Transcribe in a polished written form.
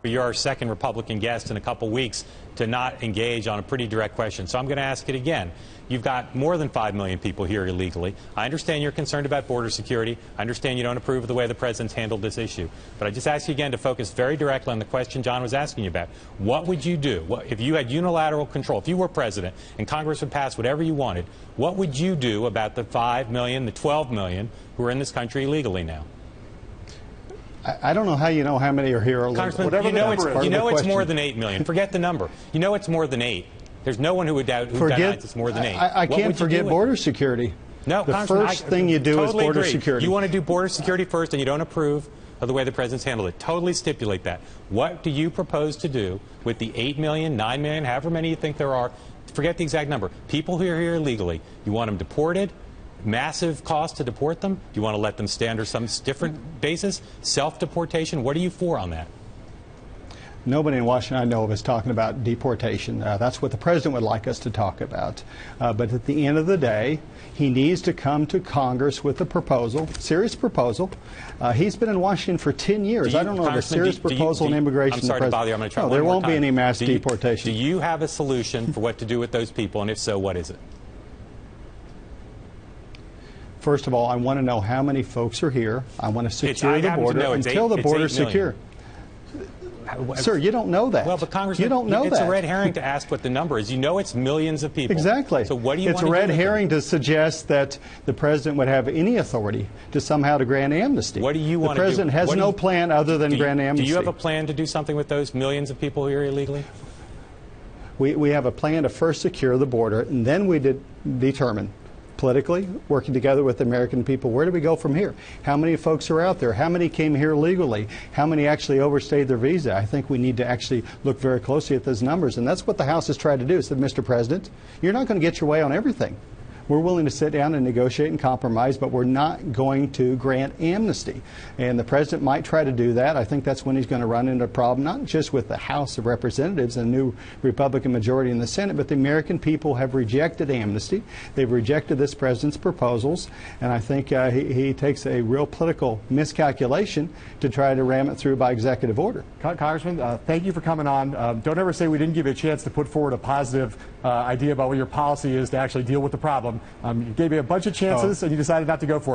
You're our second Republican guest in a couple weeks to not engage on a pretty direct question. So I'm going to ask it again. You've got more than 5 million people here illegally. I understand you're concerned about border security. I understand you don't approve of the way the president's handled this issue. But I just ask you again to focus very directly on the question John was asking you about. What would you do? If you had unilateral control, if you were president and Congress would pass whatever you wanted, what would you do about the 5 million, the 12 million who are in this country illegally now? I don't know how you know how many are here. Congressman, you know it's more than 8 million. Forget the number. You know it's more than 8. There's no one who would doubt it's more than 8. I can't forget border security. No, the first thing you do is border security. You want to do border security first, and you don't approve of the way the president's handled it. Totally stipulate that. What do you propose to do with the 8 million, 9 million, however many you think there are? Forget the exact number. People who are here illegally. You want them deported? Massive cost to deport them? You want to let them stay under some different basis? Self-deportation? What are you for on that? Nobody in Washington I know of is talking about deportation. That's what the president would like us to talk about. But at the end of the day, he needs to come to Congress with a proposal, serious proposal. He's been in Washington for 10 years. I don't know of a serious proposal on immigration. I'm sorry to bother you. I'm going to try one more time. There won't be any mass Do deportation. you have a solution for what to do with those people? And if so, what is it? First of all, I want to know how many folks are here. I want to secure the border until the border is secure. Sir, you don't know that. Well, but Congressman, you don't know it's that. a red herring to ask what the number is. You know it's millions of people. Exactly. So what do you want to do? It's a red herring to suggest that the president would have any authority to somehow to grant amnesty. What do you want to do? The president has no plan other than grant amnesty. Do you have a plan to do something with those millions of people here illegally? We have a plan to first secure the border, and then we determine politically, working together with the American people, where do we go from here? How many folks are out there? How many came here legally? How many actually overstayed their visa? I think we need to actually look very closely at those numbers, and that's what the House has tried to do. It said, Mr. President, you're not going to get your way on everything. We're willing to sit down and negotiate and compromise, but we're not going to grant amnesty. And the president might try to do that. I think that's when he's going to run into a problem, not just with the House of Representatives and a new Republican majority in the Senate, but the American people have rejected amnesty. They've rejected this president's proposals, and I think he takes a real political miscalculation to try to ram it through by executive order. Congressman, thank you for coming on. Don't ever say we didn't give you a chance to put forward a positive idea about what your policy is to actually deal with the problem. You gave me a bunch of chances, and you decided not to go for it.